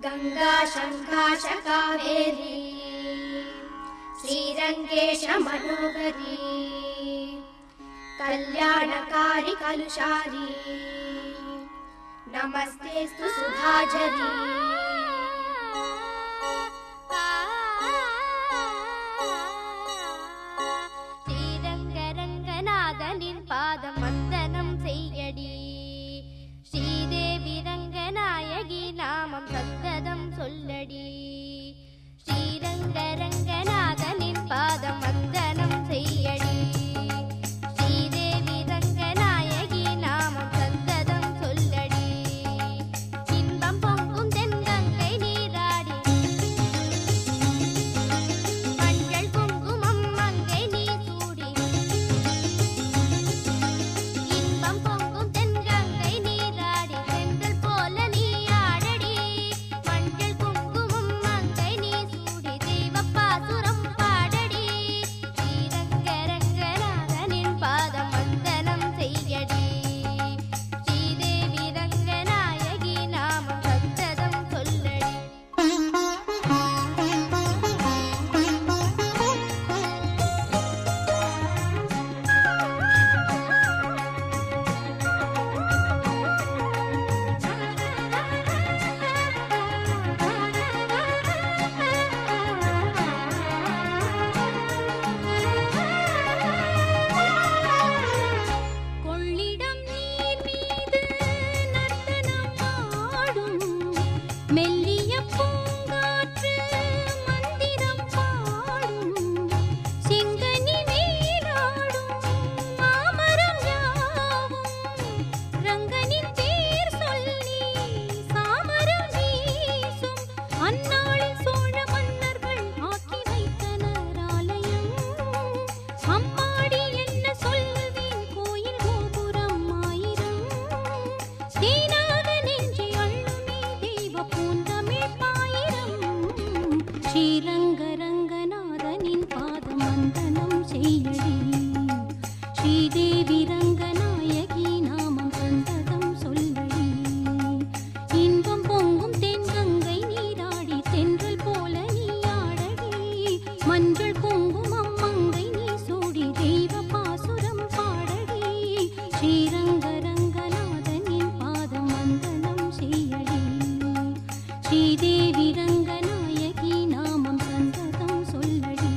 गंगा शंकाश कावेरी श्रीरंगेश मनोहरी कल्याणकारी कलुषारी नमस्तेस्तु सुधाझरी श्रीरंगरंगनाथनिन पादम वंदनम सेय्यडी श्रीदेवी रंगनायकी नामम सत्तदम सोल्लडी श्रीरंगरंगनाथनिन पादम वंदनम सेय्यडी श्रीदेवी रंगनायकी नामम सत्तदम सोल्लडी इன்பம் பொங்கும் தென்கங்கை நீராடி மஞ்சள் குங்குமம் மங்கை நீ சூடி இன்பம் பொங்கும் தென்கங்கை நீராடி செந்தல் போல நீ ஆடடி மஞ்சள் குங்குமம் மங்கை நீ சூடி தெய்வப்பாசுரம் பாடடி ஸ்ரீரங்கரங்கநாதனின் பாதம் வந்தனம் செய்யடி ஸ்ரீதேவி ரங்கநாயகி நாமம் சத்ததம் சொல்லடி கொள்ளிடம் நீர் மீது நர்த்தனம் ஆடும் மெல்லிய பூங்காற்று மந்திரம் பாடும் செங்கனி மேலாடும் மாமரம் யாவும் ரங்கனின் பேர் சொல்லி சாமரம் வீசும் அந்நாளில் சோழ மன்னர்கள் ஆக்கி வைத்தனர் ஆலயம் அம்மாடி என்ன சொல்வேன் கோயில் கோபுரம் ஆயிரம் தேனாக நெஞ்சை அள்ளுமே தெய்வ பூந்தமிழ் பாயிரம் ஸ்ரீரங்கரங்கநாதனின் பாதம் வந்தனம் செய்யடி ஸ்ரீதேவி ரங்கநாயகி நாமம் சந்ததம் சொல்லடி இன்பம் பொங்கும் தென்கங்கை நீராடி தென்றல் போல நீ ஆடடி மஞ்சள் குங்குமம் மங்கை நீ சூடி தெய்வ பாசுரம் பாடடி ஸ்ரீரங்கரங்கநாதனின் பாதம் வந்தனம் செய்யடி ஸ்ரீதேவி ரங்கநாயகி நாமம் சந்ததம் சொல்லடி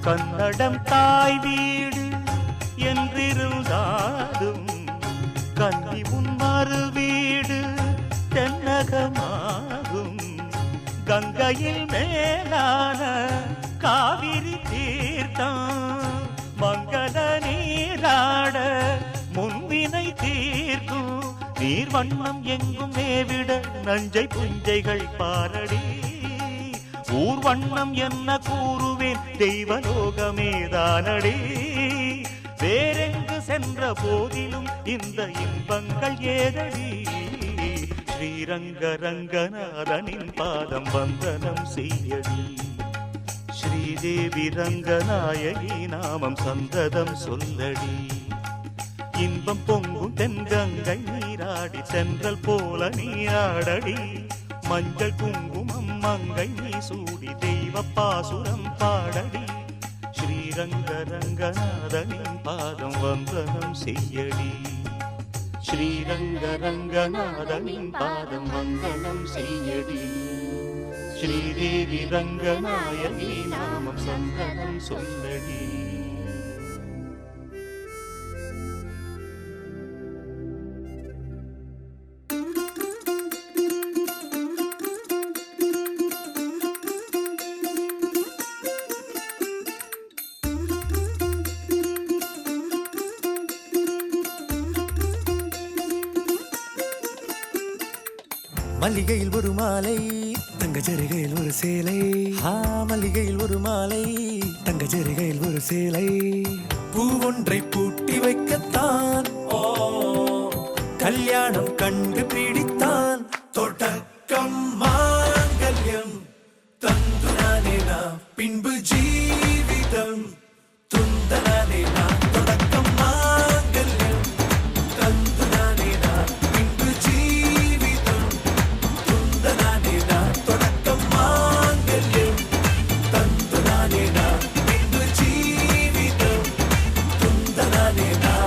கன்னடம் தாய் வீடு என்றிருந்தாலும் கன்னி உன் மறு வீடு தென்னகமாகும் கங்கையில் மேலான காவிரி தீர்த்தம் மங்கள நீராட முன்வினை தீர்க்கும் நீர் வண்ணம் எங்கும் மேவிட நஞ்சை புஞ்சைகள் பாரடி ஊர் வண்ணம் என்ன கூறுவேன் தெய்வலோகமேதானடி வேறெங்கு சென்ற போதிலும் இந்த இன்பங்கள் ஏதடி ஸ்ரீரங்கரங்கநாதனின் பாதம் வந்தனம் செய்யடி ஸ்ரீதேவி ரங்கநாயகி நாமம் சந்ததம் சொல்லடி இன்பம் பொங்கும் தென்கங்கை நீராடி சென்றல் போல நீராடடி மஞ்சள் குங்குமம் மங்கை நீ சூடி தெய்வ பாசுரம் பாடடி ஸ்ரீரங்கரங்கநாதனின் பாதம் வந்தனம் செய்யடி ஸ்ரீரங்கரங்கநாதனின் பாதம் வந்தனம் செய்யடி ஸ்ரீதேவி ரங்கநாயகி நாமம் சந்தனம் சொல்லடி மல்லிகையில் ஒரு மாலை தங்க ஜரிகையில் ஒரு சேலை மல்லிகையில் ஒரு மாலை தங்க ஜரிகையில் ஒரு சேலை பூ ஒன்றை பூட்டி வைக்கத்தான் கல்யாணம் கண்டு பிடித்தான் தொடக்கம் மாங்கல்யம் தந்துனானே நாம் பின்பு ஜீவிதம் துந்தனானே நாம் தொடக்கம் மாங்கல்யம் தந்துனானே நாம் பின்பு ஜீவிதம் துந்தனானே நாம் தொடக்கம் மாங்கல்யம் தந்துனானே நாம் பின்பு ஜீவிதம் துந்தனானே நாம்.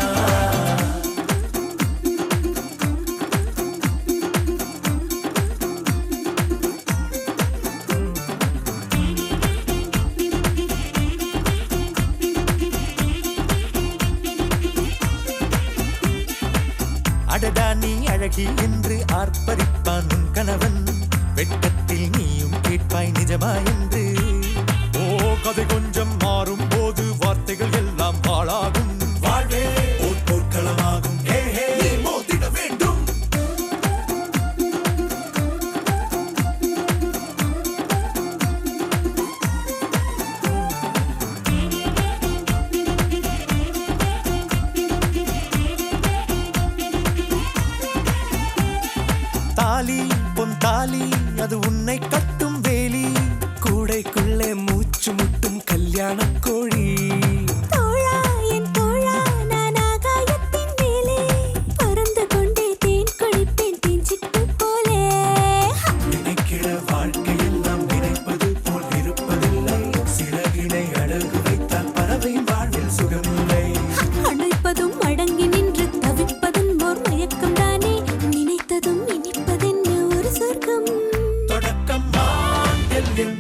அடடா நீ அழகி என்று ஆர்ப்பரிப்பான் உன் கணவன் வெட்கத்தில் நீயும் கேட்பாய் நிஜமா என்று கதை கொஞ்சம் மாறும் போது வார்த்தைகள் எல்லாம் பாழாகும் வாழ்வே ஓர் போர்க்களமாகும் நீ மோதிட வேண்டும். தாலி பொன் தாலி அது உன்னை கட்டும் வேலி கூடைக்குள்ளே மூச்சு முட்டும் கல்யாண கோழி தோழா என் தோழா நான் ஆகாயத்தின் மேலே பறந்து கொண்டே தேன் குடிப்பேன் தேஞ்சிட்டு போலே நினைக்கிற வாழ்க்கையெல்லாம் நினைப்பது போல் இருப்பதில்லை சிறகினை அழகு வைத்தால் பறவையின் வாழ்வில் சுகமில்லை அணைப்பதும் அடங்கி நின்று தவிப்பதும் ஓர் மயக்கம் தானே நினைத்ததும் இனிப்பதென்ன ஒரு சொர்க்கம் தொடக்கம் மாங்கல்யம்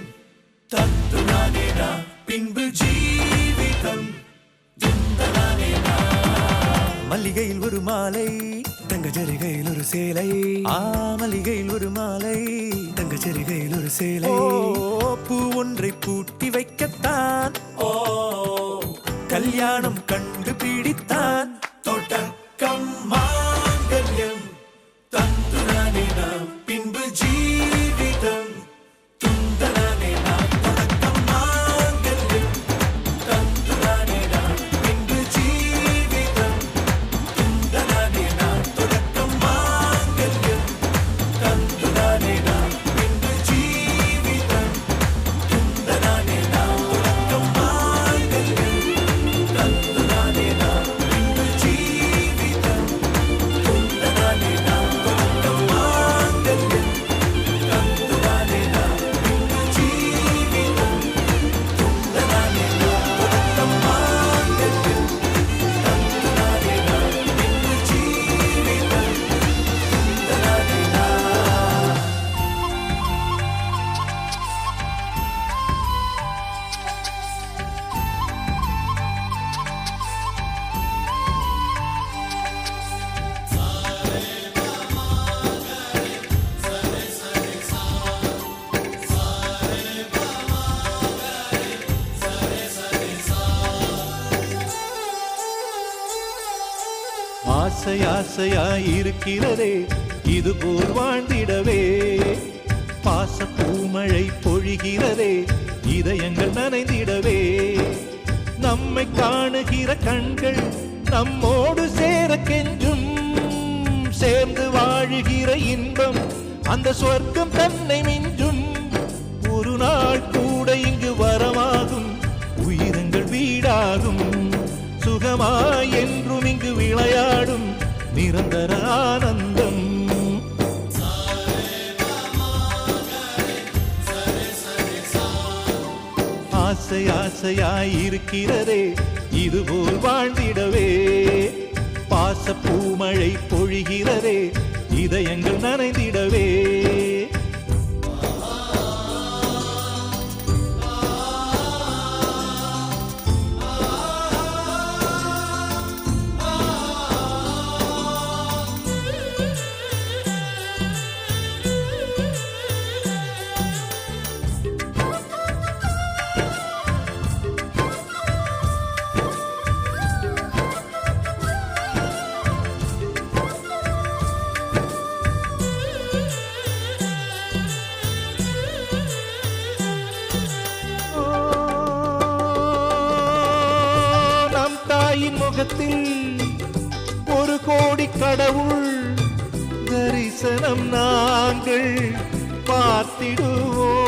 தந்துனானே நாம் பின்பு ஜீவிதம் துந்தனானே நாம். மல்லிகையில் ஒரு மாலை தங்க ஜரிகையில் ஒரு சேலை மல்லிகையில் ஒரு மாலை தங்க ஜரிகையில் ஒரு சேலை பூ ஒன்றை பூட்டி வைக்கத்தான் கல்யாணம் கண்டு பிடித்தான் தொடக்கம் மாங்கல்யம் தந்துனானே நாம் பின்பு ஜீவிதம் துந்தனானே நாம் தொடக்கம் மாங்கல்யம் தந்துனானே நாம் பின்பு ஜீவிதம் துந்தனானே நாம் தொடக்கம் மாங்கல்யம் தந்துனானே நாம் பின்பு ஜீவிதம் துந்தனானே நாம் தொடக்கம் மாங்கல்யம் தந்துனானே நாம் பின்பு ஜீவிதம் துந்தனானே நாம் தொடக்கம் மாங்கல்யம் தந்துனானே நாம் பின்பு ஜீவிதம் துந்தனானே நாம் தொடக்கம் மாங்கல்யம் தந்துனானே நாம் பின்பு ஜீவிதம் துந்தனானே நாம். ஆசை ஆசையாயிருக்கிறதே இது போல் வாழ்ந்திடவே பாச பூமழை பொழிகிறதே இதயங்கள் நனைந்திடவே நம்மை காணுகிற கண்கள் நம்மோடு சேர கெஞ்சும் சேர்ந்து வாழுகிற இன்பம் அந்த சொர்க்கம் தன்னை மிஞ்சும் ஒரு நாள் கூட இங்கு வரமாகும் உயிரங்கள் வீடாகும் சுகமாய் என்றும் இங்கு விளையாடும் நிரந்தர ஆனந்தம் ஆசை ஆசையாயிருக்கிறதே இதுபோல் வாழ்ந்திடவே பாச பூமழை பொழிகிறதே இதயங்கள் நனைந்திடவே வானத்தில் ஒரு கோடி கடவுள் தரிசனம் நாங்கள் பார்த்திடுவோம்.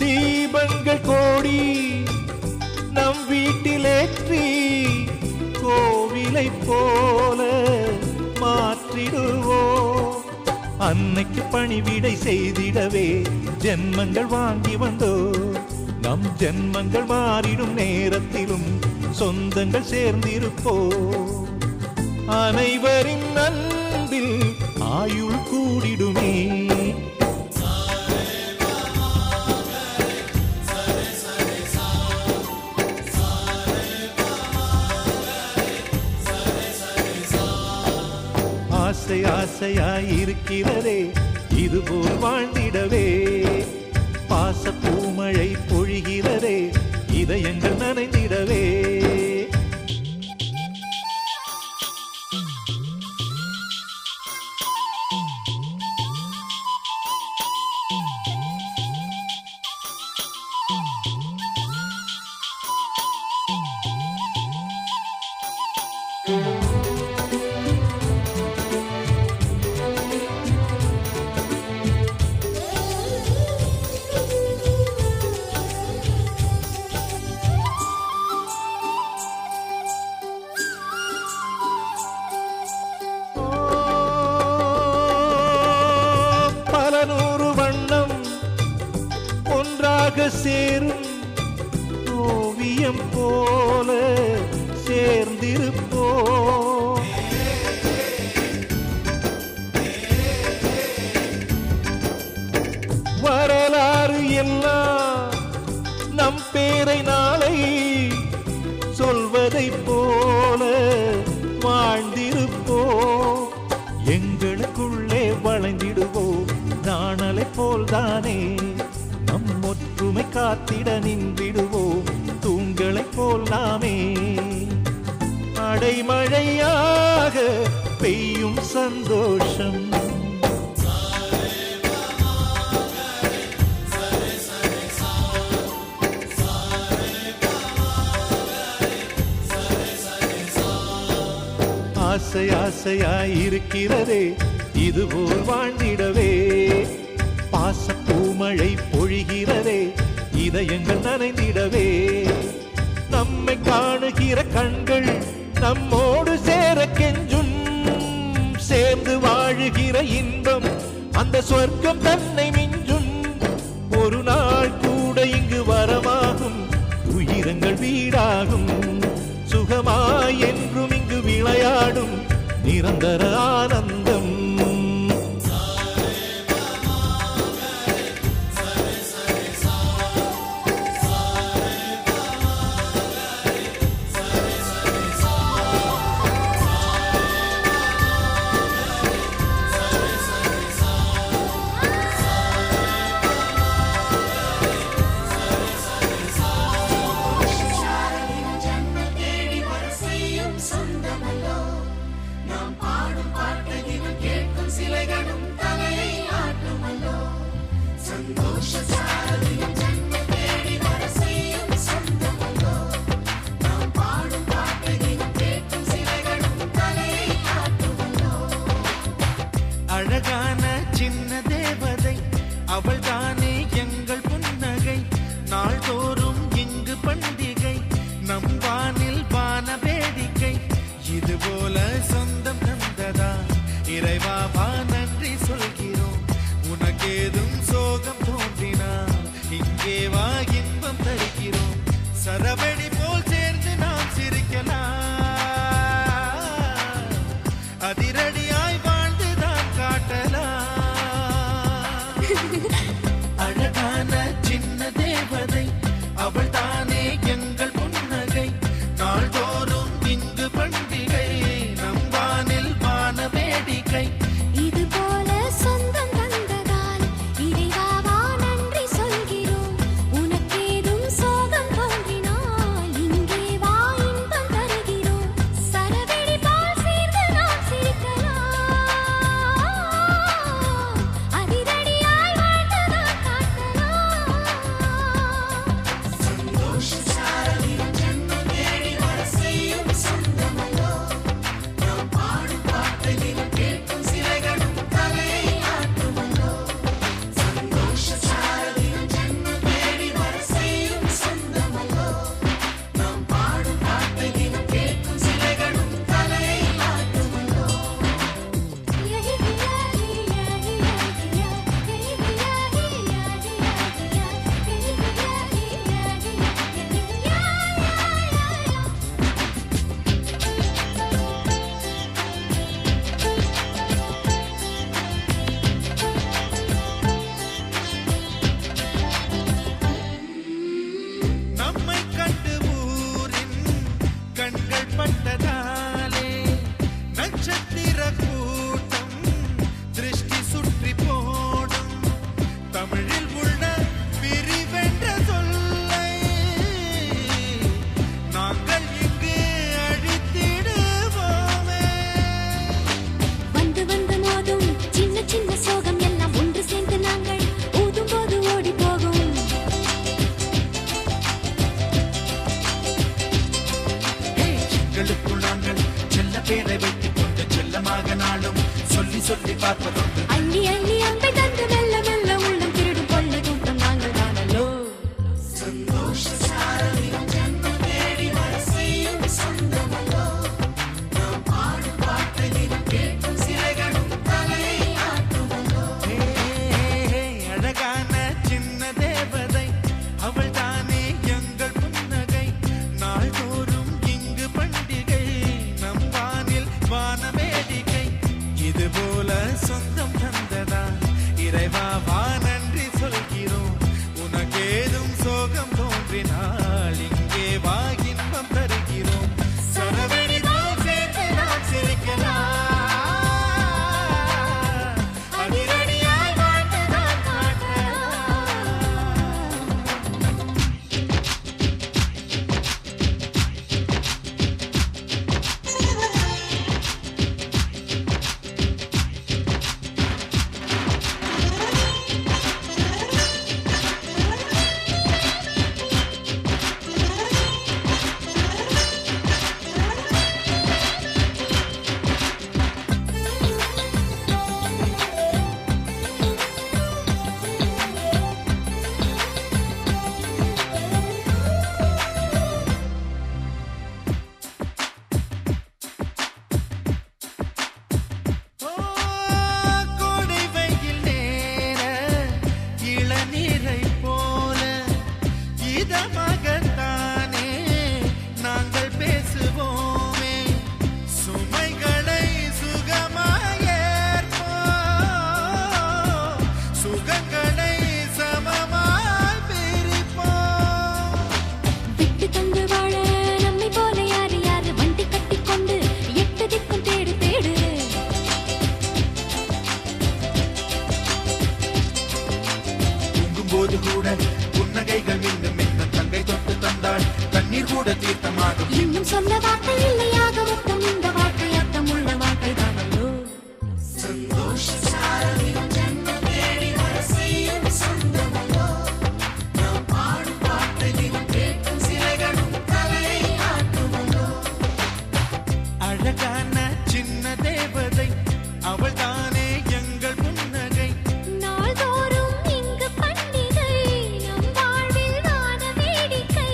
தீபங்கள் கோடி நம் வீட்டிலேற்றி கோவிலை போல மாற்றிடுவோம். அன்னைக்கு பணிவிடை செய்திடவே ஜென்மங்கள் வாங்கி வந்தோ. நம் ஜென்மங்கள் மாறிடும் நேரத்திலும் சொந்தங்கள் சேர்ந்திருப்போ. அனைவரின் அன்பில் ஆயுள் கூடிடுமே. ஆசை ஆசையாயிருக்கிறதே இதுபோல் வாழ்ந்திடவே. பாச பூமழை பொழிகிறதே இதயங்கள் நனைந்திடவே. சேரும் ஓவியம் போல சேர்ந்திருப்போ. வரலாறு எல்லாம் நம் பேரை நாளை சொல்வதை போல வாழ்ந்திருப்போ. எங்களுக்குள்ளே வளைந்திடுவோம் நாணலை போல்தானே. நம் ஒற்றுமை காத்திட நின்றிடுவோம் தூண்களை போல் நாமே. அடைமழையாக பெய்யும் சந்தோஷம். ஆசை ஆசையாயிருக்கிறதே இதுபோல் வாழ்ந்திடவே. பாச பூமழை பொழிகிறதே இதயங்கள் நனைந்திடவே. நம்மை காணுகிற கண்கள் நம்மோடு சேர கெஞ்சும். சேர்ந்து வாழுகிற இன்பம் அந்த சொர்க்கம் தன்னை மிஞ்சும். ஒரு நாள் கூட இங்கு வரமாகும் உயிரங்கள் வீடாகும். சுகமாய் என்றும் இங்கு விளையாடும் நிரந்தர ஆனந்தம். அழகான சின்ன தேவதை அவள் தானே எங்கள் புன்னகை. நாள்தோறும் இங்கு பண்டிகை நம் வானில் வான வேடிக்கை. இதுபோல சொந்தம் தந்ததா இறைவாவா நன்றி சொல்கிறோம். உனக்கேதும் சோகம் தோன்றினால் இங்கே வா இன்பம் தருகிறோம். சரவெடி போல் சேர்ந்து நாம் சிரிக்கலாம். அதிரடியாய் வாழ்ந்துதான் காட்டலாம். அழகான சின்ன தேவதை அவள் தானே எங்கள் புன்னகை. நாள்தோறும் இங்கு பண்டிகை நம் வானில் வான வேடிக்கை. இது போல சொந்தம் தந்ததால் இறைவாவா நன்றி சொல்கிறோம். உனக்கேதும் சோகம் தோன்றினால் இப்போது கூட புன்னகைகள் மீண்டும் இன்னும் தங்கை தொட்டு தந்தாள் தண்ணீர் கூட தீர்த்தமாகும் இன்னும் சொல்ல வார்த்தை இல்லையாக மொத்தம் இந்த வார்த்தை அர்த்தம் உள்ள வார்த்தை தானோ அழகான சின்ன தேவதை அவள் தானே எங்கள் புன்னகை நாள்தோறும் இங்கு பண்டிகை நம் வாழ்வில் வான வேடிக்கை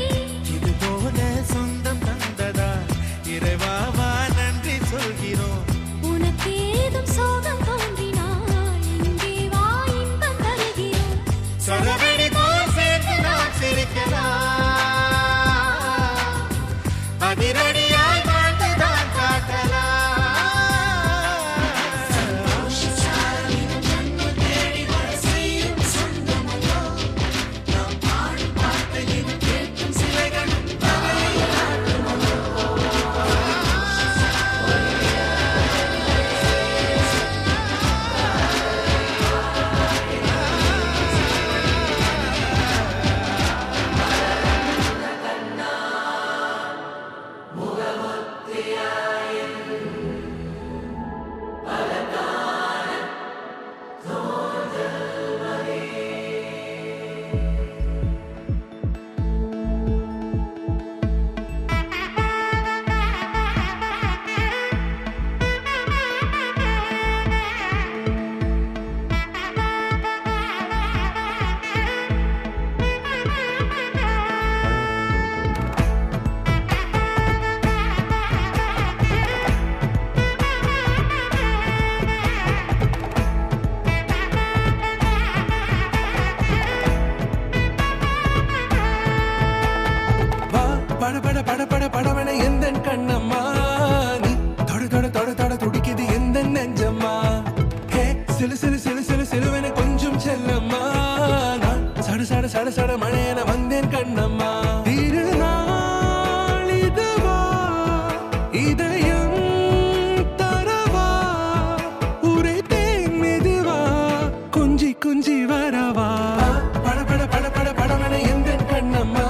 இது போல சொந்தம் தந்ததா இறைவாவா நன்றி சொல்கிறோம் உனக்கு ஏதும் சோகம் தோன்றினால் இங்கே வா இன்பம் தருகிறோம் சரவெடி போல் சேர்ந்து நாம் சிரிக்கலாம் அதிரடியாய் வாழ்ந்துதான் காட்டலாம் படவன எந்த கண்ணம்மா நீ தொட தொட தொட தொட துடிக்குது எந்த நெஞ்சம்மா ஹே சிலு சிலு சிலு சிலு சிலுவன கொஞ்சம் செல்லம்மா நான் சட சட சட சட மழையன வந்தேன் கண்ணம்மா திருநாள் இதுவா இதயம் தரவா ஊரே தேன் மெதுவா குஞ்சி குஞ்சி வரவா பட பட பட பட படவன எந்த கண்ணம்மா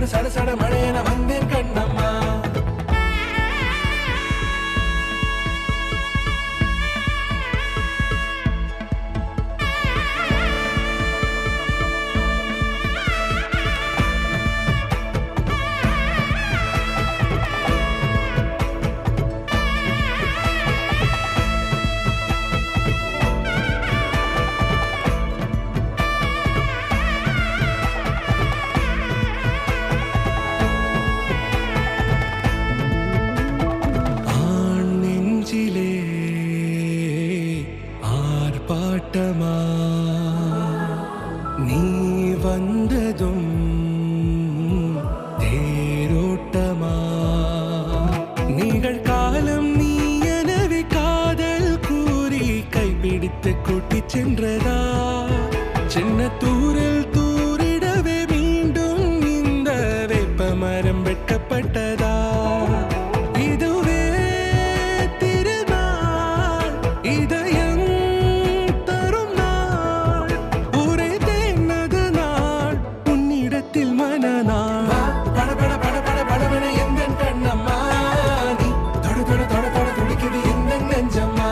சட சட மழையன வந்தேன் கண்ணம்மா ஆர்ப்பாட்டமா நீ வந்ததும் தேரோட்டமா நிகழ்காலம் நீ எனவே காதல் கூறி கைப்பிடித்து கூட்டிச் சென்றதா சின்ன தூரில் தூரிடவே மீண்டும் இந்த வேப்ப மரம் வெட்கப்பட்டதா இதுவே திருநாள் இதயம் தரும் நாள் ஊரே தேனது நாள் உன்னிடத்தில் மனநாள் பட பட பட பட படவன எந்த கண்ணம்மா நீ தொட தொட தொட தொட துடிக்குது எந்த நெஞ்சம்மா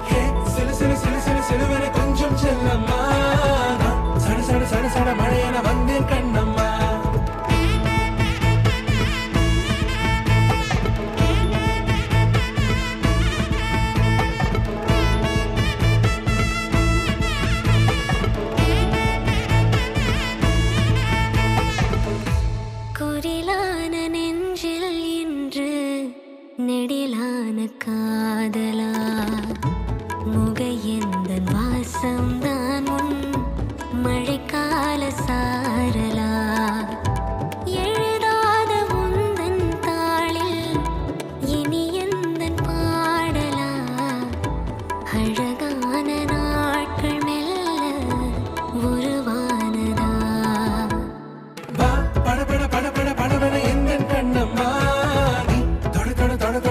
ஹே சிலு சிலு சிலு சிலு சிலுவன கொஞ்சம் செல்லம்மா சட சட சட சட மழையன வந்தேன் கண்ணம்மா குரிலான நெஞ்சில் இன்று நெடிலான காதலா முகையெந்தன் வாசம்தான் உன் மழைக்கால சாரலா எழுதாத உந்தன் தாளில் இனி எந்தன் பாடலா அழகான நாட்கள் மெல்ல உருவானதா பட பட பட பட படவன எந்த கண்ணம்மா நீ தொட தொட தொட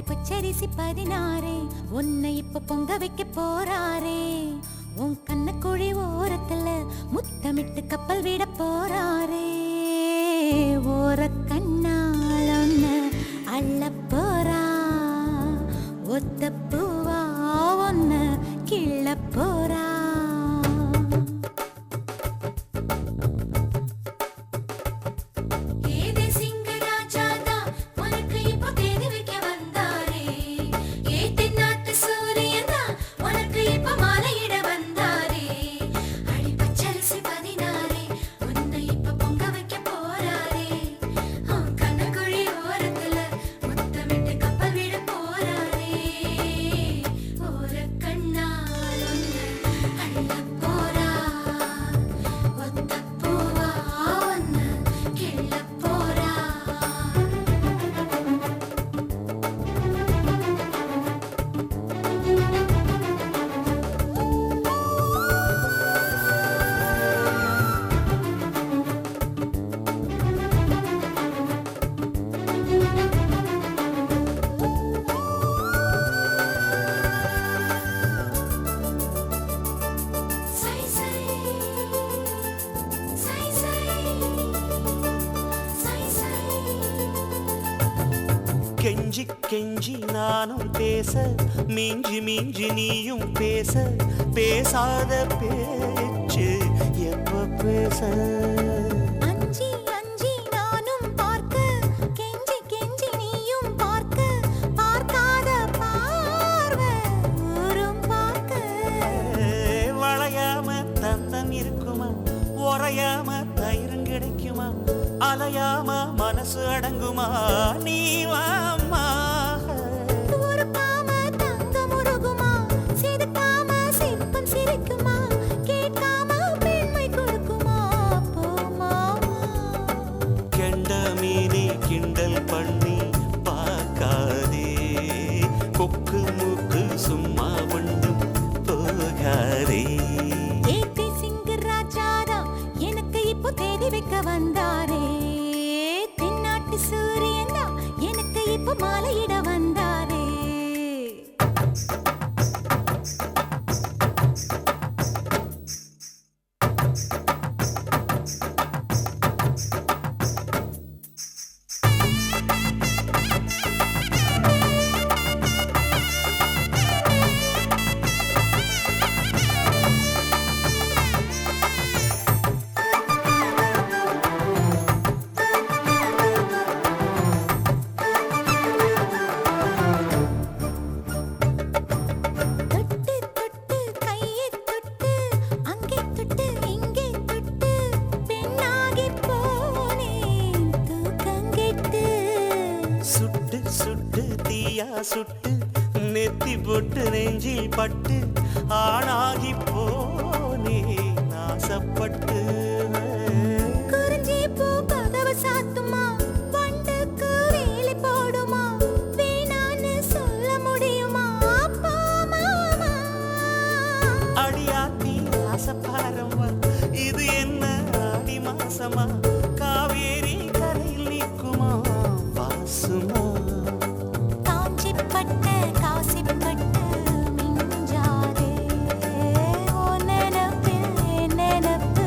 பச்சரிசி 16 உன்னை இப்ப பொங்க வைக்க போறாரே உன் கண்ணக்குழி ஓரத்துல முத்தமிட்டு கப்பல் விட போறாரே ஓர கண்ணால் ஒன்ன அள்ள போறா ஒத்த பூவா ஒன்ன கிள்ள போறா கெஞ்சி கெஞ்சி நானும் பேச மிஞ்சி மிஞ்சி நீயும் பேச பேசாத பேச்சு எப்ப பேச அஞ்சி அஞ்சி நானும் பார்க்க கெஞ்சி கெஞ்சி நீயும் பார்க்க பார்க்காத பார்வை ஊரும் பார்க்க வளையாம தந்தம் இருக்குமா உறையாம தயிரும் கிடைக்குமா அலையாம மனசு அடங்குமா நீ வாம்மா உருக்காம தங்கம் உருகுமா சிரிக்காம சிற்பம் சிரிக்குமா கேட்காம பெண்மை கொடுக்குமா போமா கெண்ட மீனே கிண்டல் பண்ணி பார்க்காதே கொக்கு மூக்கு சும்மா ஒன்றும் போகாதே ஏத்தி சிங்கு ராஜாதா எனக்கு இப்போ தேடி வைக்க வந்தாரே தென்னாட்டு சூரியன் தான் எனக்கு இப்போ மாலையிட வந்தாரே சுட்டு நெத்தி போட்டு நெஞ்சில் பட்டு ஆணாகி போனே நாசப்பட்டு குறிஞ்சி பூ கதவு சாத்துமா வண்டுக்கு வேலி போடுமா வேணான்னு சொல்ல முடியுமா அப்பா மாமா அடியாத்தி ஆசப்பாரம்மா இது என்ன ஆடி மாசமா காவேரி கரையில் நிற்குமா வாசுமா காசிப்பட்டு மிஞ்சாதே ஓ நினப்பில் நினப்பு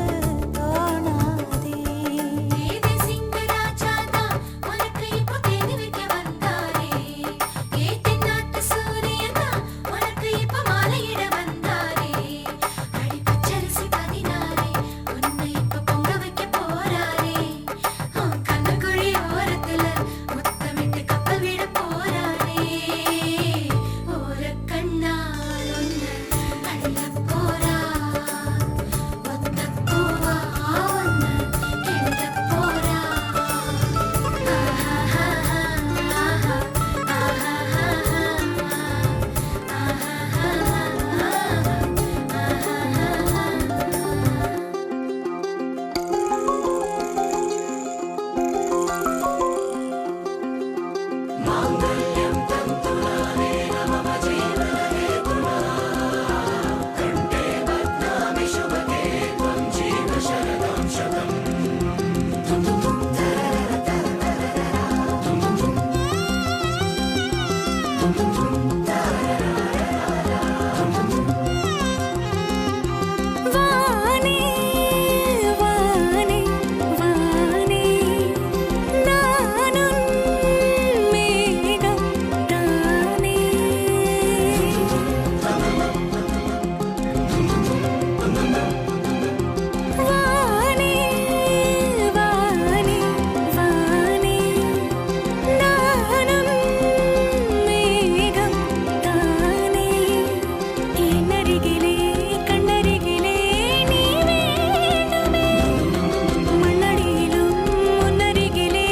வானே வானே வானே நானும் மேகம் தானே வானே வானே வானே நானும் மேகம் தானே என்னருகிலே கண்ணருகிலே நீ வேண்டுமே மண்ணடியிலும் முன்னருகிலே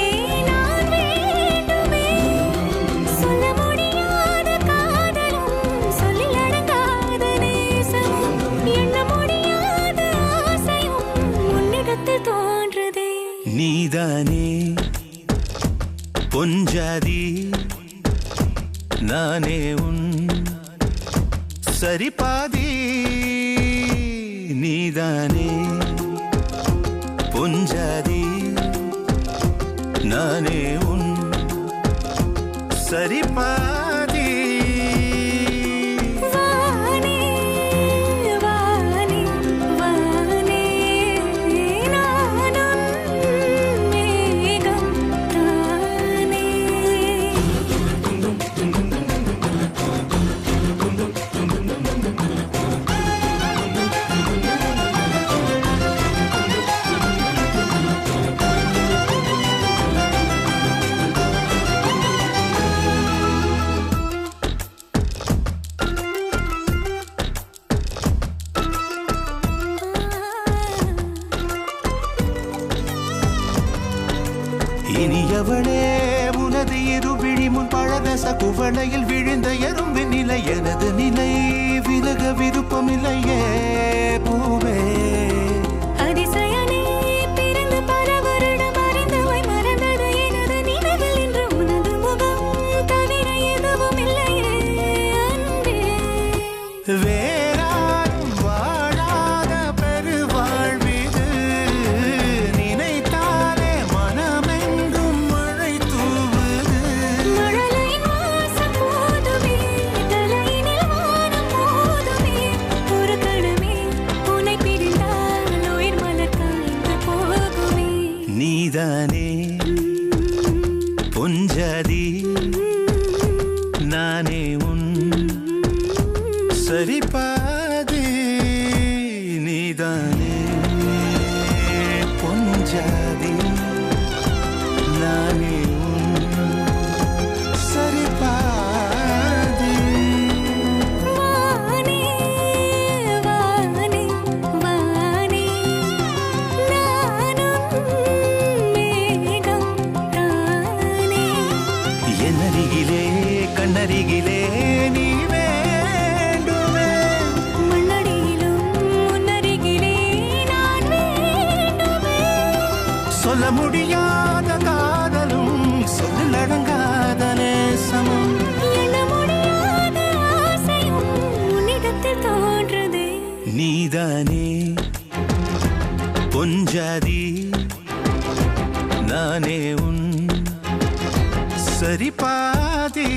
நான் வேண்டுமே சொல்ல முடியாத காதலும் சொல்லில் அடங்காத நேசமும் எண்ண முடியாத ஆசையும் உன்னிடத்தில் தோன்றுதே நீதானே பொஞ்சாதி நானே உன் சரிபாதி நீதானே பொஞ்சாதி நானே உன் சரிபாதி வானே வானே வானே நானும் மேகம் தானே இனியவளே உனது இரு விழி முன் பழரச குவளையில் விழுந்த எறும்பின் நிலை எனது நிலை விலக விருப்பமில்லையே பூவே அதிசயனே பிறந்து பல வருடம் அறிந்தவை மறந்தது எனது நினைவில் இன்று உனது முகம் தவிர எதுவும் இல்லையே அன்பே வேறாரும் வாழாத பெருவாழ்விது நினைத்தாலே மனமெங்கும் மழை தூவுது மழலையின் வாசம் போதுமே தலையினில் வானம் போதுமே ஒரு கணமே உன்னை பிரிந்தால் உயிர் மலர் காய்ந்து போகுமே நீதானே பொஞ்சாதி நானே உன் சரிபாதி நீதானே பொஞ்சாதி நானே உன் சரிபாதி வானே வானே வானே நானும் மேகம் தானே என்னருகிலே கண்ணருகிலே நீ வேண்டுமே மண்ணடியிலும் முன்னருகிலே நான் வேண்டுமே சொல்ல முடியாத காதலும் சொல்லில் அடங்காத நேசமும் எண்ண முடியாத ஆசையும் உன்னிடத்தில் தோன்றுதே நீதானே பொஞ்சாதி நானே உன் சரிபாதி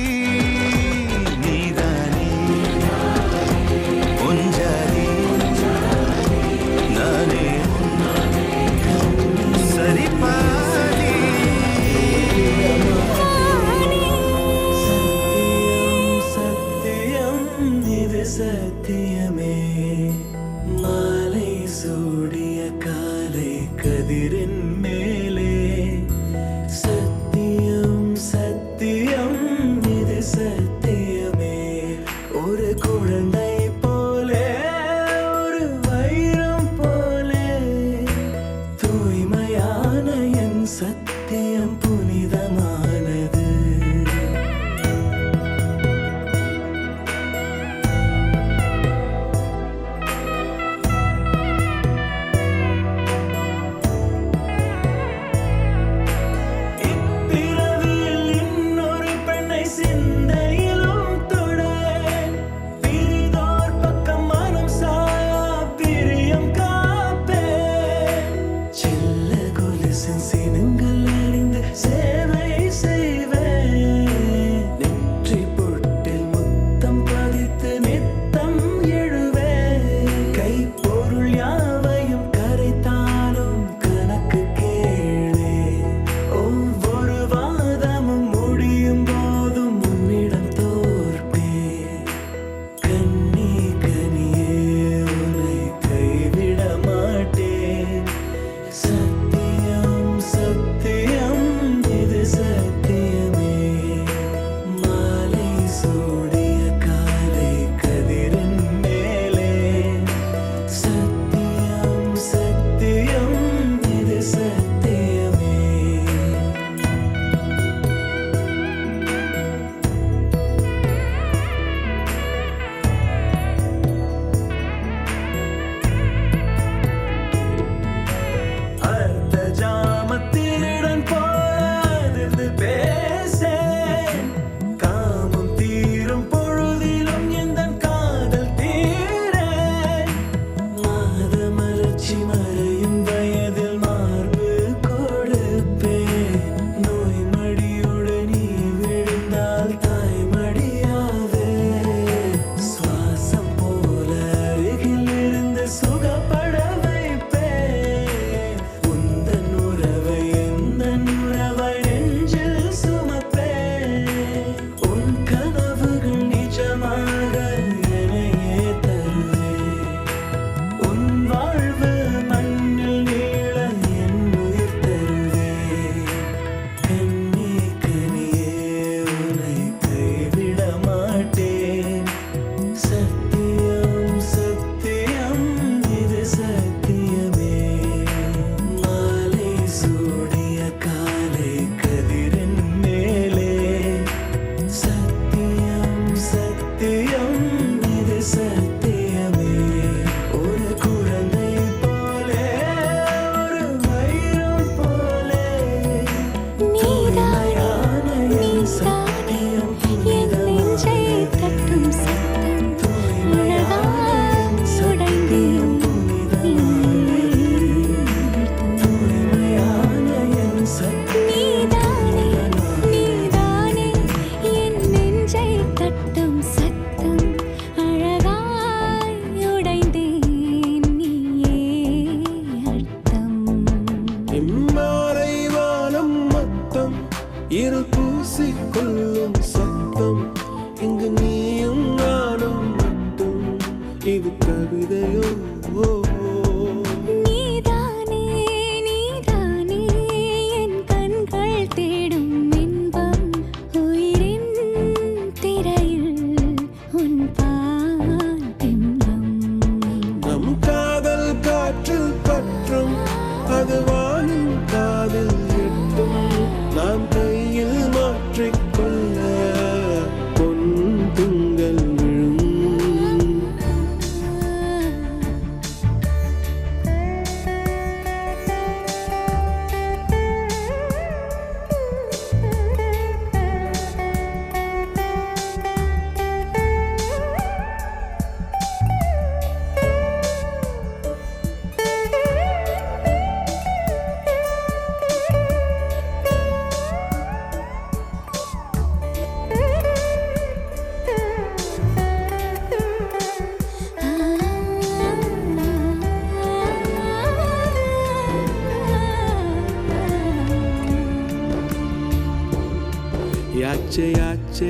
யாச்சே யாச்சே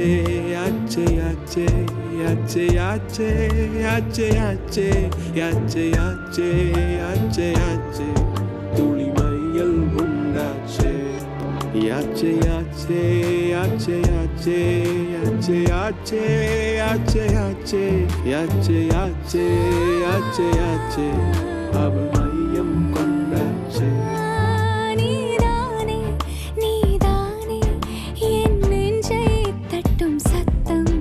யாச்சே யாச்சே யாச்சே யாச்சே யாச்சே யாச்சே யாச்சே யாச்சே யாச்சே யாச்சே துளி மையல் உண்டாச்சே யாச்சே யாச்சே யாச்சே யாச்சே யாச்சே யாச்சே யாச்சே யாச்சே யாச்சே யாச்சே யாச்சே யாச்சே அவள் மையம் கொண்டாச்சே நீதானே நீதானே என் நெஞ்சை தட்டும் சத்தம்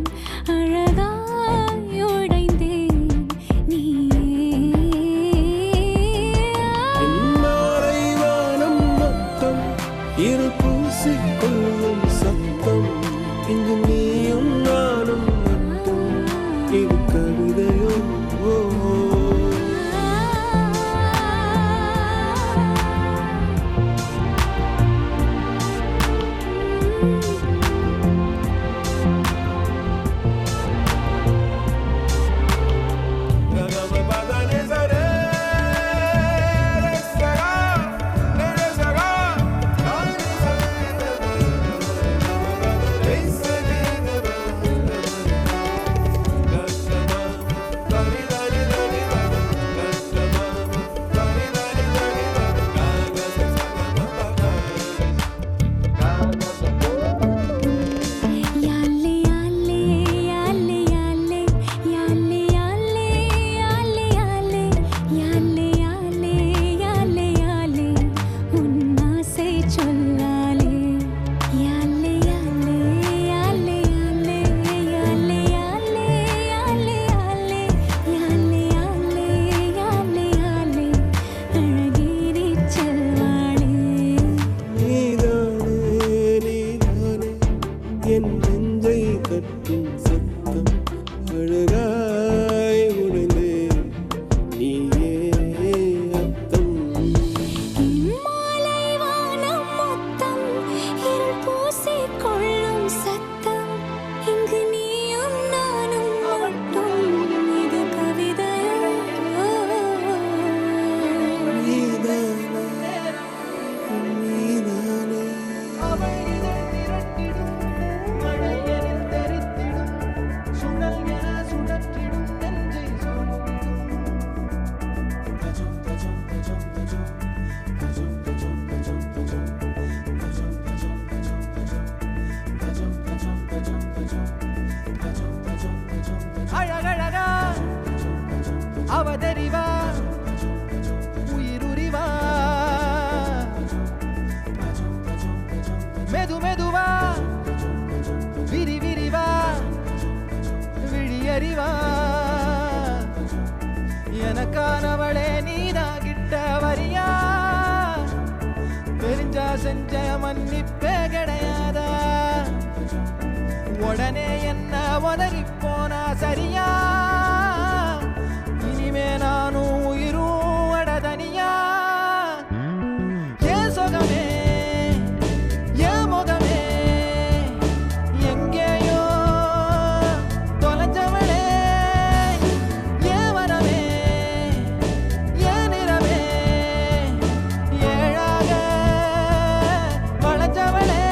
அழகாய் உடைந்தேன் இம்மாலை வானம் மொத்தம் இரு பூசிக்கொள்ளும் சத்தம் இங்கு நீயும் நானும் மட்டும் இது கவிதையோ யாலே யாலே யாலே யாலே யாலே யாலே யாலே யாலே யாலே யாலே யாலே உன் ஆசை சொல்லாலே யாலே யாலே யாலே யாலே யாலே யாலே யாலே யாலே யாலே யாலே யாலே யாலே அழகிரி செல்வாளே நீதானே நீதானே என் நெஞ்சை கட்டும் சத்தம் அழகாய் உடைந்தே நீயே அர்த்தம் இம்மாலை வானம் மொத்தம் இருள் பூசிக்கொள்ளும் சத்தம் இங்கு நீயும் நானும் மட்டும் இது கவிதையோ நீதானே நீதானே அழகழகா அவதறிவா உயிருரிவா மெது மெதுவா விரி விரிவா விழியறிவா எனக்கானவளே நீதான் கிட்ட வரியா தெரிஞ்சா செஞ்ச மன்னிப்பே கிடையாதா உடனே என்ன உதறி போனா சரியா இனிமே நானும் உயிரும் அடதனியா ஏன் சொகமே ஏன் முகமே எங்கேயோ தொலைஞ்சவளே ஏன் வரவே ஏன் நிறமே ஏழாக வளைஞ்சவளே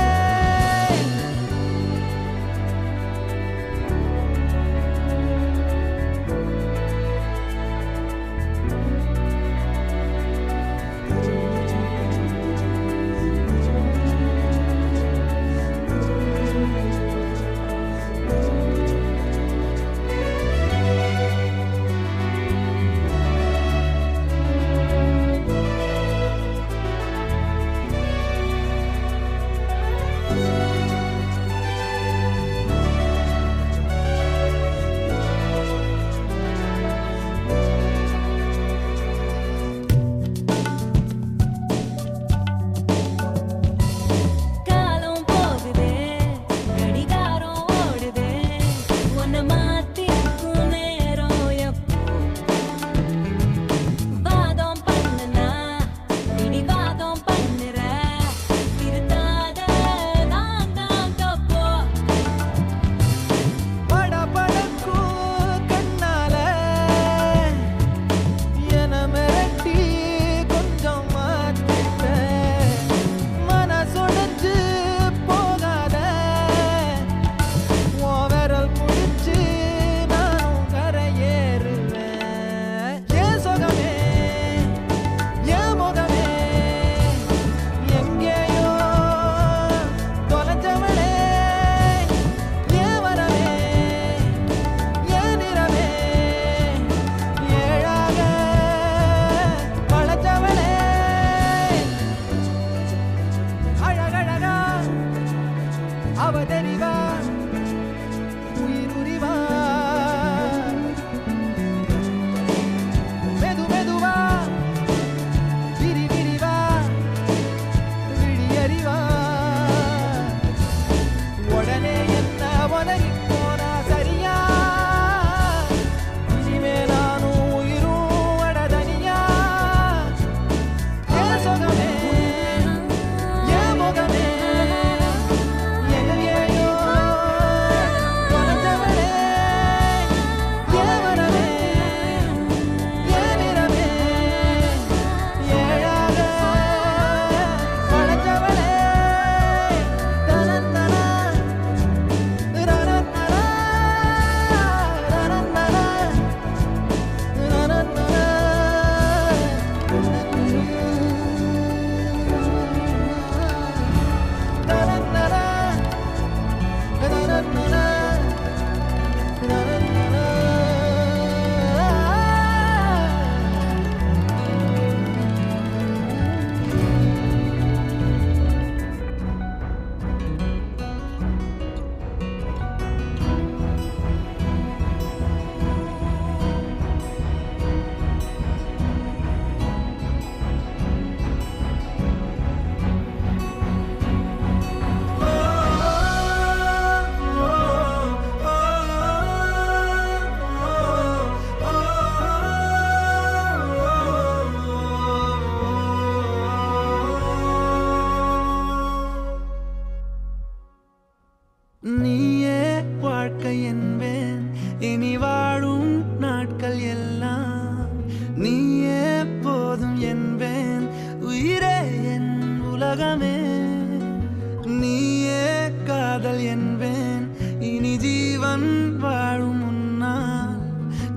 ஜீவன் வாழும் முன்னால்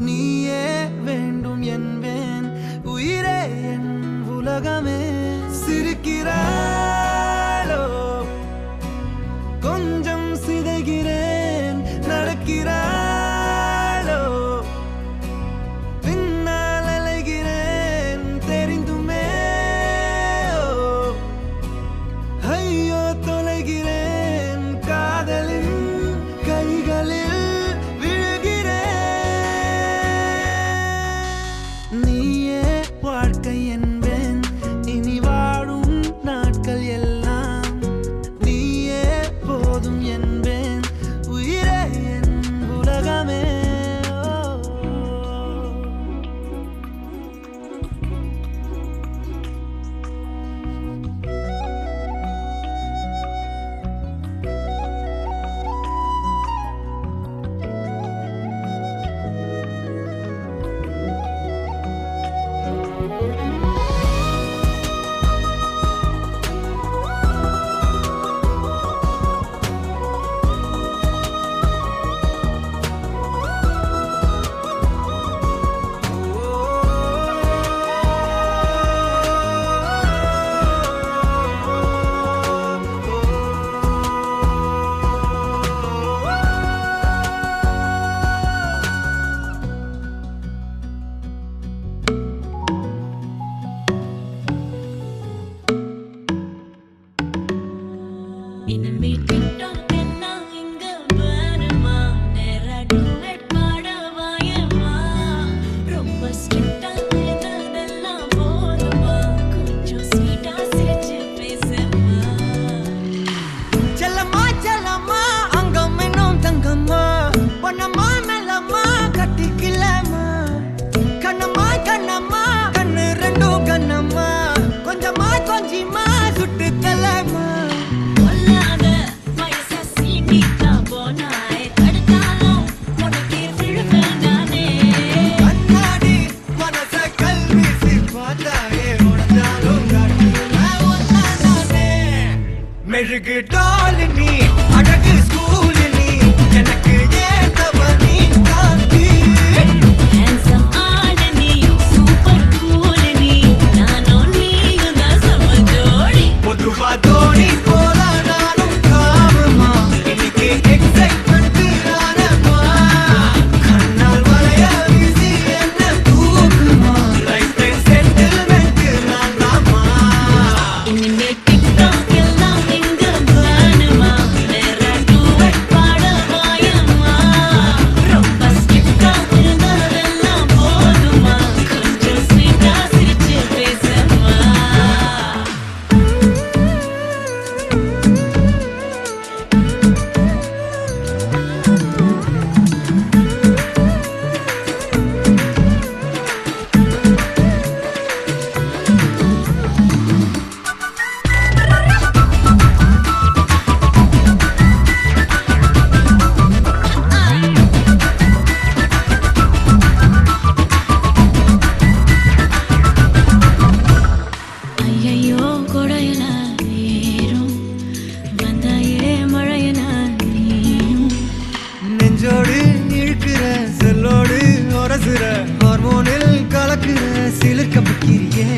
நீயே வேண்டும் என்பேன் உயிரே என் உலகமே சிரிக்கிறாளோ கொஞ்சம் சிதைகிறேன் நடக்கிறாளோ பின்னால் அலைகிறேன் தெரிந்துமே ஐயோ தொலைகிறேன் காதலின் கைகளில் விழுகிறேன் நீயே வாழ்க்கை என்பேன் இனி வாழும் நாட்கள் எல்லாம் நீயே போதும் என்பேன் உயிரே என் உலகமே இனிமே TikTok எல்லாம் இங்க வருமா நேரா duet பாட வாயேம்மா ரொம்ப ஸ்ட்ரிக்ட்டா இருந்ததெல்லாம் போதுமா கொஞ்சம் ஸ்வீட்டா சிரிச்சு பேசம்மா செல்லம்மா செல்லம்மா அங்கம் இன்னும் தங்கம்மா பொன்னம்மா மெல்லம்மா கட்டிக்கலம்மா கண்ணம்மா கண்ணம்மா கண்ணு ரெண்டும் கண்ணம்மா கொஞ்சமா கொஞ்சிமா சுட்டு தலம்மா கொல்லாத வயச சீண்டிட்டா போனாய் தடுத்தாலும் உனக்கு விழுவேன் நானே கண்ணாடி மனச கல்வீசி பார்த்தாயே உடஞ்சாலும் காட்டுவேன் ஒன்னானே மெழுகு டால் நீ அழகு ஸ்கூல் நீ எனக்கு ஏத்தவ நீ காந்தி handsome ஆளு நீ சூப்பர் கூல் நீ நானும் நீயும் தான் சம ஜோடி பொதுவா தோணி போல நானும் காமமா இன்னைக்கு எக்ஸைட்மெண்ட் நானம்மா கண்ணால் வளைய வீசி என்ன தூக்குமா லைஃப் டைம் செட்டில்மெண்ட் நான் தாமா இனிமே TikTok எல்லாம் இங்க வேணுமா நேரா duet பாட வாயேம்மா ரொம்ப ஸ்ட்ரிக்ட்டா இருந்ததெல்லாம் போதுமா கொஞ்சம் ஸ்வீட்டா சிரிச்சு பேசம்மா ஐயையோ கொடையன ஏறும் வந்தாயே மழையன நீயும் நெஞ்சோடு இழுக்கிற செல்லோடு உரசுற ஹார்மோனில் கலக்குற சிலிர்க்க பக்கிரியே